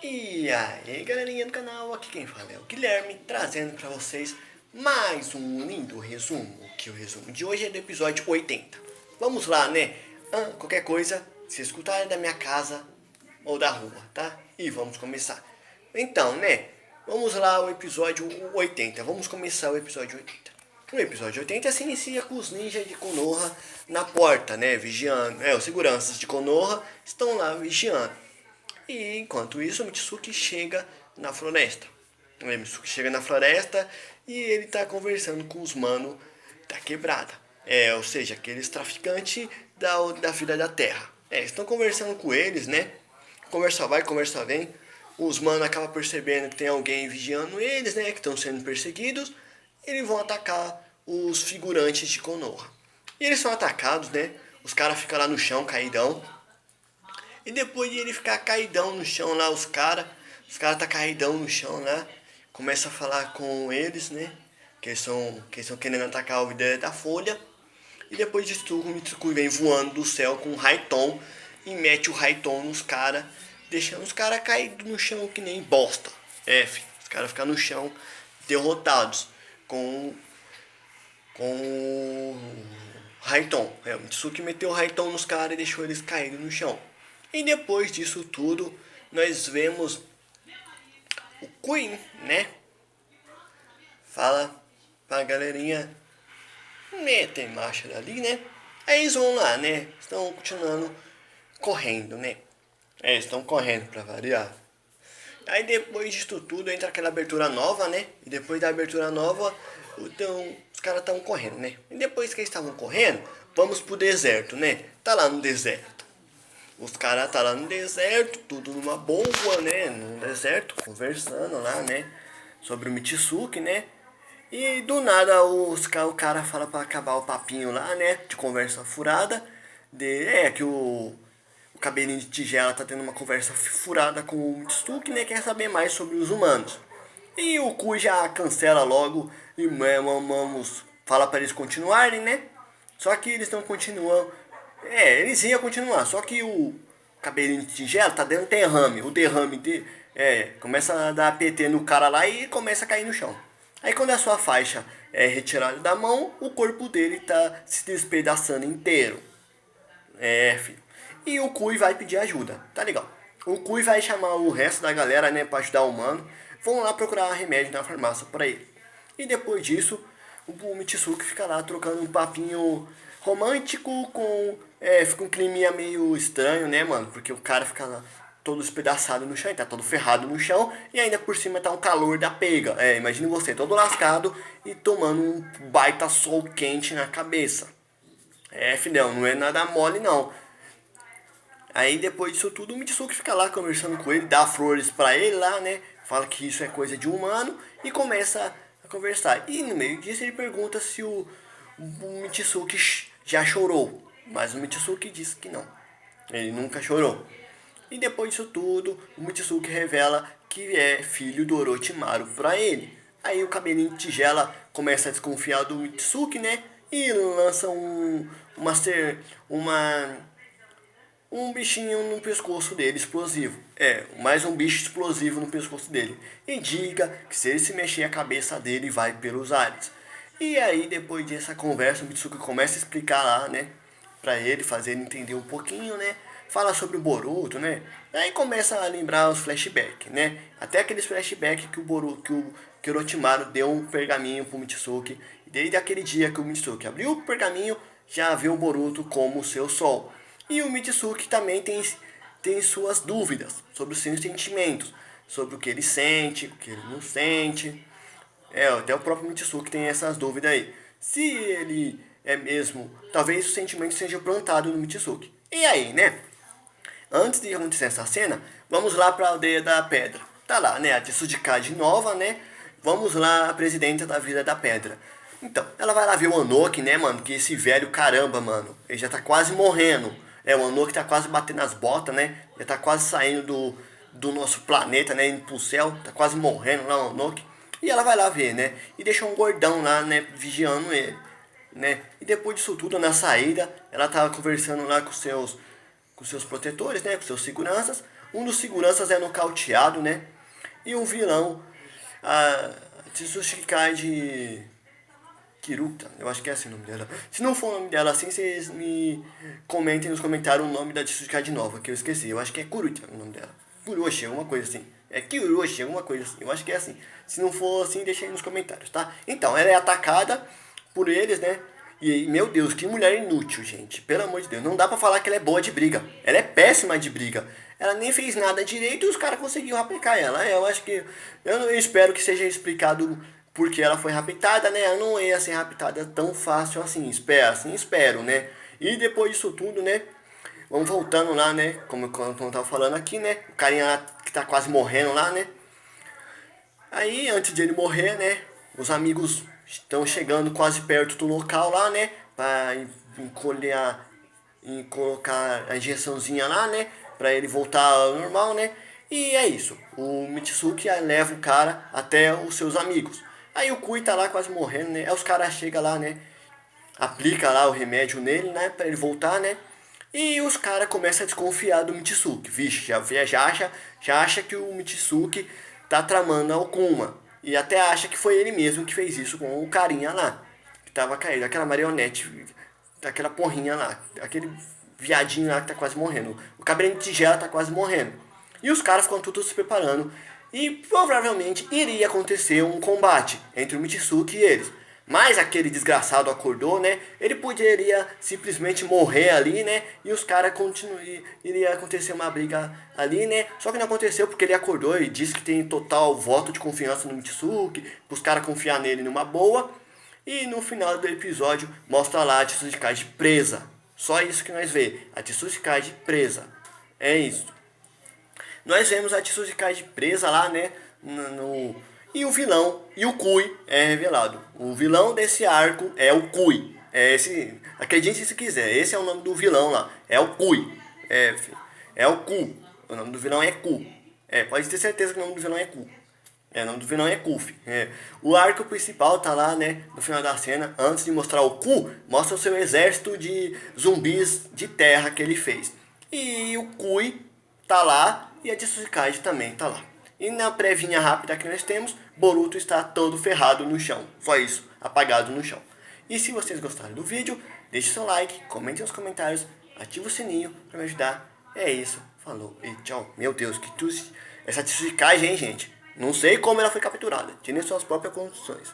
E aí, galerinha do canal, aqui quem fala é o Guilherme, trazendo pra vocês mais um lindo resumo, que o resumo de hoje é do episódio 80. Vamos lá, né? Qualquer coisa, se escutarem da minha casa ou da rua, tá? E vamos começar. Então, né? Vamos lá, o episódio 80. Vamos começar o episódio 80. No episódio 80 se inicia com os ninjas de Konoha na porta, né? Vigiando. Os seguranças de Konoha estão lá vigiando. E enquanto isso, o Mitsuki chega na floresta. O Mitsuki chega na floresta e ele tá conversando com os manos da quebrada. Ou seja, aqueles traficantes da vida da terra. Estão conversando com eles, né? Conversa vai, conversa vem. Os manos acabam percebendo que tem alguém vigiando eles, né? Que estão sendo perseguidos. Eles vão atacar os figurantes de Konoha. E eles são atacados, né? Os caras ficam lá no chão, caidão. E depois de ele ficar caidão no chão lá, os caras tá caidão no chão lá, começa a falar com eles, né? Que eles estão querendo atacar o líder da Folha. E depois disso tudo, o Mitsuki vem voando do céu com um Raiton e mete o Raiton nos caras, deixando os caras caídos no chão que nem bosta. Os caras ficam no chão derrotados com o Raiton. O Mitsuki meteu o Raiton nos caras e deixou eles caídos no chão. E depois disso tudo, nós vemos o Queen, né? Fala pra galerinha meter marcha dali, né? Aí eles vão lá, né? Estão continuando correndo, né? Estão correndo pra variar. Aí depois disso tudo entra aquela abertura nova, né? E depois da abertura nova, então, os caras estavam correndo, né? E depois que eles estavam correndo, vamos pro deserto, né? Tá lá no deserto. Os caras tá lá no deserto, tudo numa boa, né? No deserto, conversando lá, né? Sobre o Mitsuki, né? E do nada o cara fala pra acabar o papinho lá, né? De conversa furada. Que o cabelinho de tigela tá tendo uma conversa furada com o Mitsuki, né? Quer saber mais sobre os humanos. E o Ku já cancela logo e vamos fala pra eles continuarem, né? Só que eles não continuam. Eles iam continuar, só que o cabelinho de tigela tá dando derrame. O derrame começa a dar PT no cara lá e começa a cair no chão. Aí quando a sua faixa é retirada da mão, o corpo dele tá se despedaçando inteiro. Filho. E o Kui vai pedir ajuda, tá legal? O Kui vai chamar o resto da galera, né, pra ajudar o mano. Vão lá procurar remédio na farmácia pra ele. E depois disso, o Mitsuki fica lá trocando um papinho romântico fica um clima meio estranho, né, mano? Porque o cara fica lá todo espedaçado no chão, ele tá todo ferrado no chão e ainda por cima tá um calor da pega. Imagine você todo lascado e tomando um baita sol quente na cabeça. Filhão, não é nada mole não. Aí depois disso tudo, o Mitsuki fica lá conversando com ele, dá flores pra ele lá, né? Fala que isso é coisa de humano e começa a conversar. E no meio disso ele pergunta se o Mitsuki já chorou. Mas o Mitsuki diz que não. Ele nunca chorou. E depois disso tudo, o Mitsuki revela que é filho do Orochimaru pra ele. Aí o cabelinho de tigela começa a desconfiar do Mitsuki, né? E lança um bichinho no pescoço dele, explosivo. Mais um bicho explosivo no pescoço dele. E diga que se ele se mexer a cabeça dele vai pelos ares. E aí depois dessa conversa o Mitsuki começa a explicar lá, né? Pra ele, fazer ele entender um pouquinho, né? Fala sobre o Boruto, né? Aí começa a lembrar os flashbacks, né? Até aqueles flashbacks que que o Orochimaru deu um pergaminho pro Mitsuki. E desde aquele dia que o Mitsuki abriu o pergaminho, já viu o Boruto como seu sol. E o Mitsuki também tem suas dúvidas sobre os seus sentimentos, sobre o que ele sente, o que ele não sente. Até o próprio Mitsuki tem essas dúvidas aí. Se ele é mesmo, talvez o sentimento seja plantado no Mitsuki. E aí, né? Antes de acontecer essa cena, vamos lá pra aldeia da pedra. Tá lá, né? A Tsudikage nova, né? Vamos lá, a presidenta da Vila da Pedra. Então, ela vai lá ver o Anoki, né, mano? Que esse velho, caramba, mano. Ele já tá quase morrendo. O Anoki tá quase batendo as botas, né? Já tá quase saindo do nosso planeta, né? Indo pro céu. Tá quase morrendo lá o Anoki. E ela vai lá ver, né? E deixa um gordão lá, né? Vigiando ele, né? E depois disso tudo, na saída, ela tava conversando lá com seus protetores, né? Com seus seguranças. Um dos seguranças é nocauteado, né? E o vilão, a Tsuchikage Kiruta, eu acho que é assim o nome dela. Se não for o nome dela assim, vocês me comentem nos comentários o nome da Tsuchikage nova, que eu esqueci. Eu acho que é Kuruta o nome dela. Kuroshi, alguma coisa assim. É Kuroshi, alguma coisa assim. Eu acho que é assim. Se não for assim, deixa aí nos comentários, tá? Então, ela é atacada por eles, né? E, meu Deus, que mulher inútil, gente. Pelo amor de Deus. Não dá pra falar que ela é boa de briga. Ela é péssima de briga. Ela nem fez nada direito e os caras conseguiram raptar ela. Eu acho que... Eu espero que seja explicado porque ela foi raptada, né? Ela não ia ser raptada tão fácil assim. Espero, né? E depois disso tudo, né? Vamos voltando lá, né? Como eu tava falando aqui, né? O carinha lá que tá quase morrendo lá, né? Aí, antes de ele morrer, né? Os amigos estão chegando quase perto do local lá, né? Pra encolher e colocar a injeçãozinha lá, né? Pra ele voltar ao normal, né? E é isso. O Mitsuki leva o cara até os seus amigos. Aí o Kui tá lá quase morrendo, né? Aí os caras chegam lá, né? Aplica lá o remédio nele, né? Pra ele voltar, né? E os caras começam a desconfiar do Mitsuki. Vixe, já acha que o Mitsuki tá tramando a Okuma. E até acha que foi ele mesmo que fez isso com o carinha lá. Que tava caído, aquela marionete, aquela porrinha lá. Aquele viadinho lá que tá quase morrendo. O cabelinho de tigela tá quase morrendo. E os caras ficam todos se preparando. E provavelmente iria acontecer um combate entre o Mitsuki e eles. Mas aquele desgraçado acordou, né? Ele poderia simplesmente morrer ali, né? E os caras iria acontecer uma briga ali, né? Só que não aconteceu porque ele acordou e disse que tem total voto de confiança no Mitsuki, os caras confiar nele numa boa. E no final do episódio mostra lá a Tsuchikage presa. Só isso que nós vê, a Tsuchikage presa. É isso. Nós vemos a Tsuchikage presa lá, né? E o vilão, e o Kui é revelado. O vilão desse arco é o Kui. Acredite se quiser, esse é o nome do vilão lá. É o Kui. É o Ku. O nome do vilão é Ku. Pode ter certeza que o nome do vilão é Ku. O nome do vilão é Kufi. O arco principal tá lá, né? No final da cena, antes de mostrar o Ku, mostra o seu exército de zumbis de terra que ele fez. E o Kui tá lá e a Tsuchikage também tá lá. E na prévinha rápida que nós temos, Boruto está todo ferrado no chão. Só isso, apagado no chão. E se vocês gostaram do vídeo, deixe seu like, comente nos comentários, ative o sininho para me ajudar. É isso, falou e tchau. Meu Deus, essa Tsuchikage, hein, gente? Não sei como ela foi capturada. Tirem suas próprias conclusões.